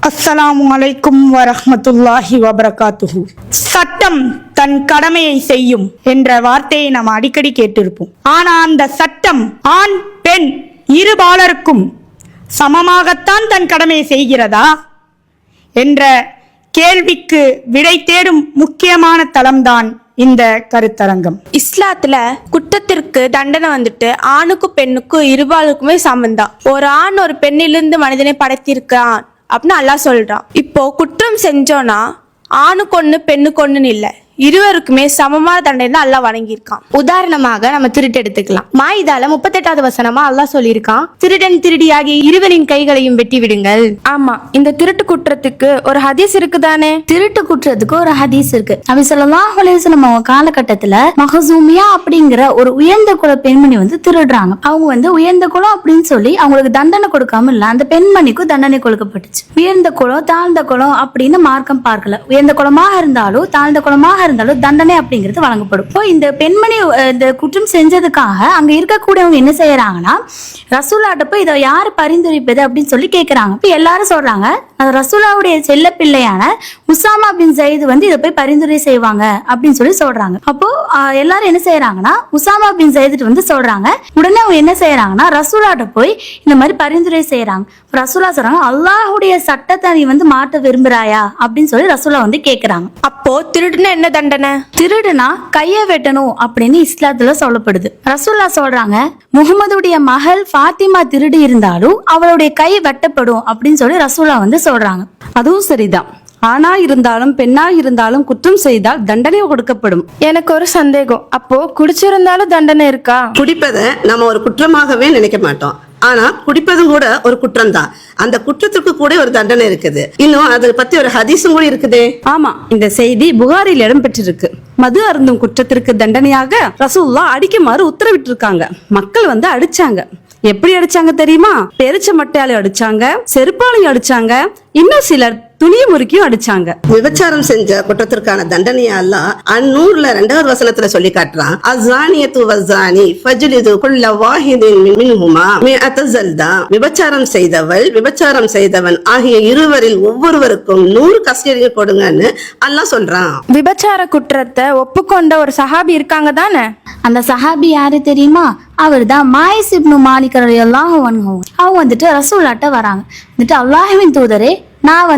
அஸ்ஸலாமு அலைக்கும் வரஹ்மத்துல்லாஹி வபரகாத்துஹு. சட்டம் தன் கடமையை செய்யும் என்ற வார்த்தையை நாம் அடிக்கடி கேட்டிருப்போம். ஆனா அந்த சட்டம் ஆண் பெண் இருபாலருக்கும் சமமாகத்தான் தன் கடமையை செய்கிறதா என்ற கேள்விக்கு விடை தேடும் முக்கியமான தளம்தான் இந்த கருத்தரங்கம். இஸ்லாத்துல குற்றத்திற்கு தண்டனை வந்துட்டு ஆணுக்கும் பெண்ணுக்கும் இருபாலுக்குமே சமந்தான். ஒரு ஆண் ஒரு பெண்ணிலிருந்து மனிதனை படைத்திருக்கான் அப்படின்னு அல்லாஹ் சொல்றான். இப்போ குற்றம் செஞ்சோன்னா ஆணுக்கு ஒண்ணு பெண்ணுக்கு ஒண்ணுன்னு இல்லை, இருவருக்குமே சமமான தண்டனை தான் அல்லாஹ் வழங்கியிருக்கான். உதாரணமாக நம்ம திருட்டு எடுத்துக்கலாம். மாயிதால 38வது வசனமா அல்லாஹ் சொல்லியிருக்கான், திருடன் திருடியாகி இருவரின் கைகளையும் வெட்டி விடுங்கள். ஆமா, இந்த திருட்டு குற்றத்துக்கு ஒரு ஹதீஸ் இருக்குதானே? திருட்டு குற்றத்துக்கு ஒரு ஹதீஸ் இருக்கு. நபி ஸல்லல்லாஹு அலைஹி வஸல்லம் அவங்க காலகட்டத்துல மஹ்சூமியா அப்படிங்கிற ஒரு உயர்ந்த குல பெண்மணி திருடுறாங்க. அவங்க உயர்ந்த குலம் அப்படின்னு சொல்லி அவங்களுக்கு தண்டனை கொடுக்காம இல்ல, அந்த பெண்மணிக்கும் தண்டனை கொடுக்கப்பட்டுச்சு. உயர்ந்த குலம் தாழ்ந்த குலம் அப்படின்னு மார்க்கம் பார்க்கல. உயர்ந்த குலமாக இருந்தாலும் தாழ்ந்த குலமாக இருந்தாலும் தண்டனை அப்படிங்கிறது வழங்கப்படும். இப்போ இந்த பெண்மணி இந்த குற்றம் செஞ்சதுக்காக அங்க இருக்கக்கூடியவங்க என்ன செய்யறாங்கன்னா, ரசூலாட்ட போய் இதை யாரு பரிந்துரைப்பது அப்படின்னு சொல்லி கேட்கறாங்க. இப்போ எல்லாரும் சொல்றாங்க, ரசூலாவுடைய செல்ல பிள்ளையான உசாமா பின் ஜயித் இதை போய் பரிந்துரை செய்வாங்க அப்படின்னு சொல்லி சொல்றாங்க. அப்போ எல்லாரும் என்ன செய்யறாங்கன்னா, உசாமா பின் ஜயித் சொல்றாங்க. உடனே அவங்க என்ன செய்யறாங்கன்னா, ரசூலாட்ட போய் இந்த மாதிரி பரிந்துரை செய்யறாங்க. ரசூலா சொல்றாங்க, அல்லாஹுடைய சட்டத்தை நீ மாற்ற விரும்புறாயா அப்படின்னு சொல்லி ரசூலா கேக்குறாங்க. அப்போ திருடுனா என்ன தண்டனை? திருடுனா கைய வெட்டணும் அப்படின்னு இஸ்லாத்துல சொல்லப்படுது. ரசூல்லா சொல்றாங்க, முகமதுடைய மகள் ஃபாத்திமா திருடி இருந்தாலும் அவளுடைய கை வெட்டப்படும் அப்படின்னு சொல்லி ரசூலா சொல்றாங்க. அதுவும் சரிதான். ஆணா இருந்தாலும் பெண்ணா இருந்தாலும் குற்றம் செய்தால் தண்டனை கொடுக்கப்படும். எனக்கு ஒரு சந்தேகம், அப்போ குடிச்சிருந்தாலும் தண்டனை இருக்கா? குடிப்பதை நம்ம ஒரு குற்றமாகவே நினைக்க மாட்டோம். ஆனா குடிப்பதும் கூட ஒரு குற்றம் தான். அந்த குற்றத்துக்கு கூட ஒரு தண்டனை இருக்குது. இன்னும் அதை பத்தி ஒரு ஹதீஸும் கூட இருக்குதே. ஆமா, இந்த செய்தி புகாரில் இடம் பெற்றிருக்கு. மது அருந்தும் குற்றத்திற்கு தண்டனையாக ரசூலுல்லா அடிக்குமாறு உத்தரவிட்டிருக்காங்க. மக்கள் அடிச்சாங்க. எப்படி அடிச்சாங்க தெரியுமா? பெருச்ச மட்டையால அடிச்சாங்க, செருப்பாலையும் அடிச்சாங்க, இன்னும் சிலர் துணிய முறுக்கியும் அடிச்சாங்க. விபச்சாரம் செஞ்ச குற்றத்திற்கான தண்டனையா அல்லாஹ் அந்நூறுல 2வது வசனத்துல சொல்லி காட்டுறான். அஸ்ஸானியத்து வஸ்ஸானி ஃபஜ்லிது குல்ல வாஹிதின் மின்ஹுமா மிஅத ஜல்தா. விபச்சாரம் செய்தவள் விபச்சாரம் செய்தவன் ஆகிய இருவரில் ஒவ்வொருவருக்கும் 100 கஸ்டடியை கொடுங்கன்னு அல்லாஹ் சொல்றான். விபச்சார குற்றத்தை ஒப்புக்கொண்ட ஒரு சஹாபி இருக்காங்க தானே? அந்த சஹாபி யாரு தெரியுமா? அவர் தான் மாயிஸ் இப்னு மாலிக் ரலியல்லாஹு அன்ஹு. அவங்க ரசூலாட்ட வராங்க. அல்லாஹ்வின் தூதரே, நான்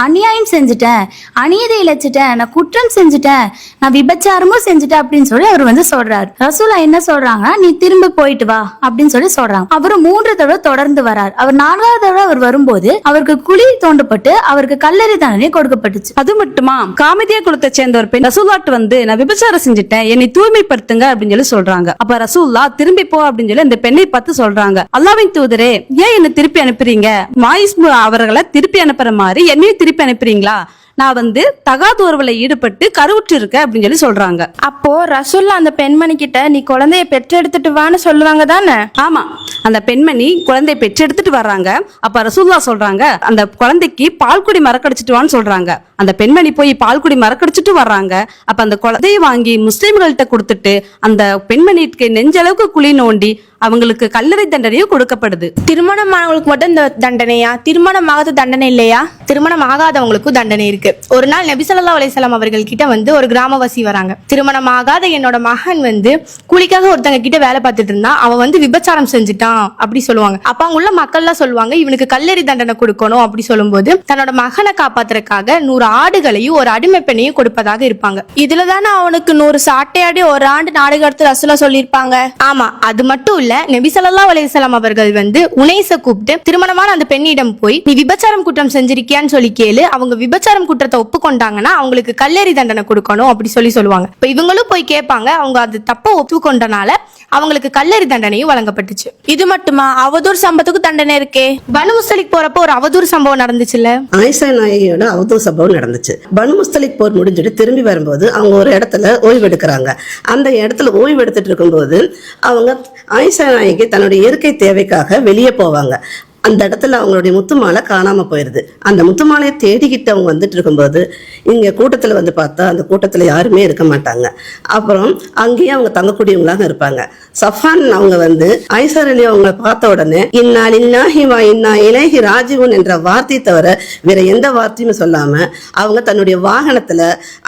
அநியாயம் செஞ்சுட்டேன், அநீதி இழைச்சிட்டேன், நான் குற்றம் செஞ்சுட்டேன், நான் விபச்சாரமும் செஞ்சுட்டேன் அப்படின்னு சொல்லி அவர் சொல்றாரு. ரசூலா என்ன சொல்றாங்கன்னா, நீ திரும்ப போயிட்டு வா அப்படின்னு சொல்லி சொல்றாங்க. அவரு 3 தடவை தொடர்ந்து வராரு. அவர் 4வது தடவை அவர் வரும்போது அவருக்கு குழி தோண்டப்பட்டு அவருக்கு கல்லறை தண்டனை கொடுக்கப்பட்டுச்சு. அது மட்டுமா, காமதியா குலத்தை சேர்ந்த ஒரு பெண் ரசூலாட்டு நான் விபச்சாரம் செஞ்சுட்டேன், என்னை தூய்மைப்படுத்துங்க அப்படின்னு சொல்லி சொல்றாங்க. அப்ப ரசூல்லா திரும்பி போ அப்படின்னு சொல்லி அந்த பெண்ணை பார்த்து சொல்றாங்க, அல்லாஹ்வின் தூதரே, ஏன் என்ன திருப்பி அனுப்புறீங்க? மாயிஸ் அவர்களை திருப்பி அனுப்புற மாதிரி என்னையும் திருப்பி அனுப்புறீங்களா? நான் தகாத உறவுல ஈடுபட்டு கருவுற்று இருக்க அப்படின்னு சொல்லி சொல்றாங்க. அப்போ ரசூல்லா அந்த பெண்மணி கிட்ட நீ குழந்தைய பெற்றெடுத்துட்டு வான்னு சொல்லுவாங்க தானே? ஆமா, அந்த பெண்மணி குழந்தைய பெற்றெடுத்துட்டு வர்றாங்க. அப்ப ரசூல்லா சொல்றாங்க, அந்த குழந்தைக்கு பால்குடி மறக்கடிச்சிட்டு வான்னு சொல்றாங்க. அந்த பெண்மணி போய் பால்குடி மறக்கடிச்சிட்டு வர்றாங்க. அப்ப அந்த குழந்தைய வாங்கி முஸ்லிம்கள்ட்ட கொடுத்துட்டு அந்த பெண்மணிக்கு நெஞ்சளவுக்கு குழி நோண்டி அவங்களுக்கு கல்லறை தண்டனையும் கொடுக்கப்படுது. திருமணமானவங்களுக்கு மட்டும் இந்த தண்டனையா? திருமணமாகாத தண்டனை இல்லையா? திருமணம் ஆகாதவங்களுக்கும் தண்டனை இருக்கு. ஒரு நாள் நபி ஸல்லல்லாஹு அலைஹி வஸல்லம் அவர்கள் கிட்ட ஒரு கிராமவாசி வராங்க. திருமணம் ஆகாத என்னோட மகன் கூலிக்காக ஒருத்தங்க கிட்ட வேலை பார்த்துட்டு இருந்தா, அவன் விபச்சாரம் செஞ்சுட்டான் அப்படி சொல்லுவாங்க. அப்ப அங்க உள்ள மக்கள்லாம் சொல்லுவாங்க, இவனுக்கு கல்லறை தண்டனை கொடுக்கணும் அப்படி சொல்லும்போது தன்னோட மகனை காப்பாத்துறதுக்காக 100 ஆடுகளையும் ஒரு அடிமை பெண்ணையும் கொடுப்பதாக இருப்பாங்க. இதுலதானே அவனுக்கு 100 சாட்டையாடி ஒரு ஆண்டு நாடு கடத்து ரசூலா சொல்லியிருப்பாங்க. ஆமா, அது மட்டும் இல்ல, நபி ஸல்லல்லாஹு அலைஹி வஸல்லம் அவர்கள் உனைஸ கூப்பிட்டு திருமணமான அந்த பெண்ணிடம் போய் நீ விபச்சாரம் குற்றம் செஞ்சிருக்கியான்னு சொல்லி கேளு, அவங்க விபச்சாரம் குற்றத்தை ஒப்புக்கொண்டாங்கன்னா அவங்களுக்கு கல்லறை தண்டனை கொடுக்கணும் அப்படி சொல்லுவாங்க. இப்ப இவங்களும் போய் கேட்பாங்க, அவங்க அது தப்ப ஒப்புக்கொண்டனால அவங்களுக்கு கல்லறை தண்டனையும் வழங்கப்பட்டுச்சு. இது மட்டுமா, அவதூறு சம்பத்துக்கு தண்டனை இருக்கே. பனு முஸ்தலிக் போறப்போ ஒரு அவதூறு சம்பவம் நடந்துச்சுல்ல? ஆயிஷா நாயகியோட அவதூறு சம்பவம் நடந்துச்சு. பனு முஸ்தலிக் போர் முடிஞ்சுட்டு திரும்பி வரும்போது அவங்க ஒரு இடத்துல ஓய்வு எடுக்கிறாங்க. அந்த இடத்துல ஓய்வு எடுத்துட்டு இருக்கும்போது அவங்க ஆயிஷா நாயகி தன்னுடைய இயற்கை தேவைக்காக வெளியே போவாங்க. அந்த இடத்துல அவங்களுடைய முத்துமாலை காணாம போயிருது. அந்த முத்துமாலையை தேடிக்கிட்டு அவங்க வந்துட்டு இருக்கும்போது இங்க கூட்டத்துல வந்து பார்த்தா அந்த கூட்டத்துல யாருமே இருக்க மாட்டாங்க. அப்புறம் அங்கேயே அவங்க தங்கக்கூடியவங்களாக இருப்பாங்க. சஃபான் அவங்க வந்து ஆயிஷா அலி அவங்களை பார்த்த உடனே இன்னா லில்லாஹி வ இன்னா இலைஹி ராஜிஊன் என்ற வார்த்தையை தவிர வேற எந்த வார்த்தையும் சொல்லாம அவங்க தன்னுடைய வாகனத்துல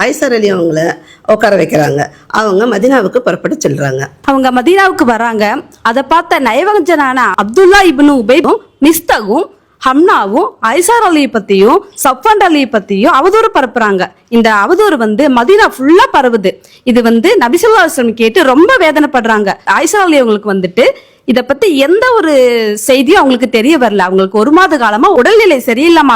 ஆயிஷா அலி அவங்கள உட்கார வைக்கிறாங்க. அவங்க மதீனாவுக்கு புறப்பட்டு செல்றாங்க. அவங்க மதீனாவுக்கு வராங்க. அதை பார்த்த நயவஞ்சனான அப்துல்லா இப்னு உபையும் மிஸ்தகும் ஹம்னாவும் ஐசார் அலியை பத்தியும் சஃபான் அலியை பத்தியும் அவதூறு பரப்புறாங்க. இந்த அவதூறு வந்து மதீனா ஃபுல்லா பரவுது. இது வந்து நபி ஸல்லல்லாஹு அலைஹி வஸல்லம் கேட்டு ரொம்ப வேதனைப்படுறாங்க. ஐசார் அலி அவங்களுக்கு வந்துட்டு இத பத்தி எந்த ஒரு செய்தியும் அவங்களுக்கு தெரிய வரல. அவங்களுக்கு 1 மாத காலமா உடல்நிலை சரியில்லாம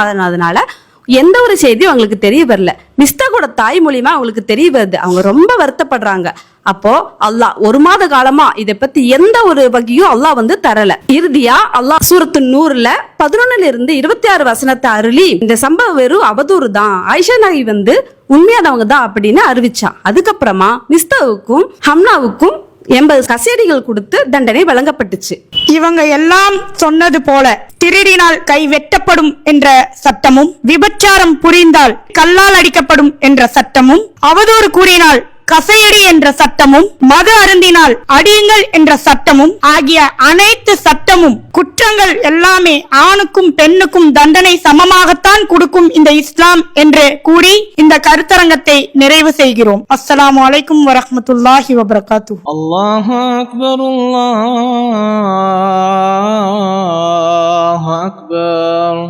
எந்த ஒரு செய்தியும் அவங்களுக்கு தெரிய வரல. மிஸ்தகோட தாய் மூலியமா அவங்களுக்கு தெரிய வருது. அவங்க ரொம்ப வருத்தப்படுறாங்க. அப்போ அல்லாஹ் 1 மாத காலமா இதை பத்தி எந்த ஒரு வகையும் அல்லாஹ் வந்து தரல. இறுதியா அல்லாஹ் சூரத்து நூறுல 11 இருந்து 26 வசனத்தை அருளி இந்த சம்பவம் வெறும் அவதூறு தான், ஆயிஷா நாயகி வந்து உண்மையானவங்க தான் அப்படின்னு அறிவிச்சான். அதுக்கப்புறமா மிஸ்தகுக்கும் ஹம்னாவுக்கும் 80 கசேடிகள் கொடுத்து தண்டனை வழங்கப்பட்டுச்சு. இவங்க எல்லாம் சொன்னது போல திருடினால் கை வெட்டப்படும் என்ற சட்டமும், விபச்சாரம் புரிந்தால் கல்லால் அடிக்கப்படும் என்ற சட்டமும், அவதூறு கூறினால் கசையடி என்ற சட்டமும், மது அருந்தினால் அடியுங்கள் என்ற சட்டமும் ஆகிய அனைத்து சட்டமும் குற்றங்கள் எல்லாமே ஆணுக்கும் பெண்ணுக்கும் தண்டனை சமமாகத்தான் கொடுக்கும் இந்த இஸ்லாம் என்று கூறி இந்த கருத்தரங்கத்தை நிறைவு செய்கிறோம். அஸ்ஸலாமு அலைக்கும் வரஹ்மத்துல்லாஹி வபரகாத்துஹு. அல்லாஹு அக்பர் அல்லாஹு அக்பர்.